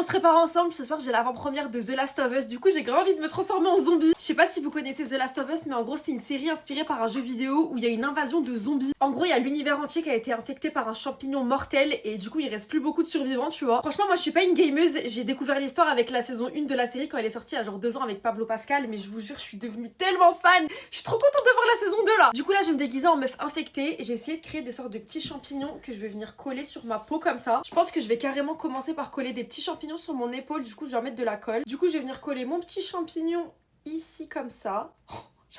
On se prépare ensemble, ce soir j'ai l'avant-première de The Last of Us, du coup j'ai grave envie de me transformer en zombie. Je sais pas si vous connaissez The Last of Us, mais en gros c'est une série inspirée par un jeu vidéo où il y a une invasion de zombies. En gros il y a l'univers entier qui a été infecté par un champignon mortel et du coup il reste plus beaucoup de survivants, tu vois. Franchement moi je suis pas une gameuse, j'ai découvert l'histoire avec la saison 1 de la série quand elle est sortie il y a genre 2 ans avec Pablo Pascal, mais je vous jure je suis devenue tellement fan. Je suis trop contente de voir la saison 2 là. Du coup là je vais me déguiser en meuf infectée, j'ai essayé de créer des sortes de petits champignons que je vais venir coller sur ma peau comme ça. Je pense que je vais carrément commencer par coller des petits champignons sur mon épaule, du coup je vais mettre de la colle. Du coup je vais venir coller mon petit champignon ici comme ça.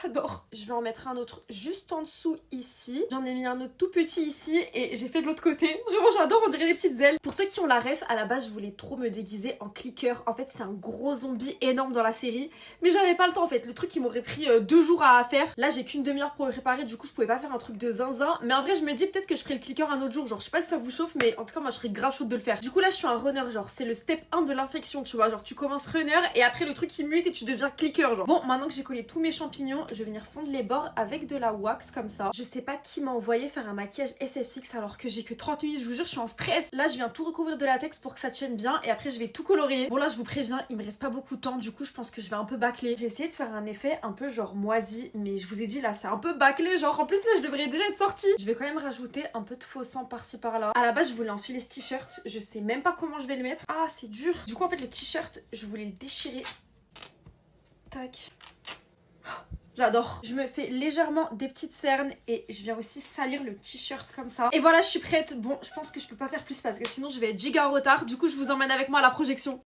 J'adore. Je vais en mettre un autre juste en dessous ici. J'en ai mis un autre tout petit ici et j'ai fait de l'autre côté. Vraiment j'adore, on dirait des petites ailes. Pour ceux qui ont la ref, à la base je voulais trop me déguiser en clicker. En fait c'est un gros zombie énorme dans la série. Mais j'avais pas le temps en fait. Le truc il m'aurait pris 2 jours à faire. Là j'ai qu'une demi-heure pour me préparer. Du coup je pouvais pas faire un truc de zinzin. Mais en vrai je me dis peut-être que je ferai le clicker un autre jour. Genre je sais pas si ça vous chauffe mais en tout cas moi je serais grave chaude de le faire. Du coup là je suis un runner, genre c'est le step 1 de l'infection tu vois. Genre tu commences runner et après le truc il mute et tu deviens clicker genre. Bon maintenant que j'ai collé tous mes champignons, je vais venir fondre les bords avec de la wax comme ça. Je sais pas qui m'a envoyé faire un maquillage SFX alors que j'ai que 30 minutes, je vous jure je suis en stress. Là je viens tout recouvrir de latex pour que ça tienne bien et après je vais tout colorier. Bon là je vous préviens, il me reste pas beaucoup de temps, du coup je pense que je vais un peu bâcler. J'ai essayé de faire un effet un peu genre moisi, mais je vous ai dit là c'est un peu bâclé, genre en plus là je devrais déjà être sortie. Je vais quand même rajouter un peu de faux sang par-ci par-là. À la base je voulais enfiler ce t-shirt, je sais même pas comment je vais le mettre. Ah c'est dur. Du coup en fait le t-shirt je voulais le déchirer. Tac. J'adore. Je me fais légèrement des petites cernes et je viens aussi salir le t-shirt comme ça. Et voilà, je suis prête. Bon, je pense que je peux pas faire plus parce que sinon je vais être giga en retard. Du coup, je vous emmène avec moi à la projection.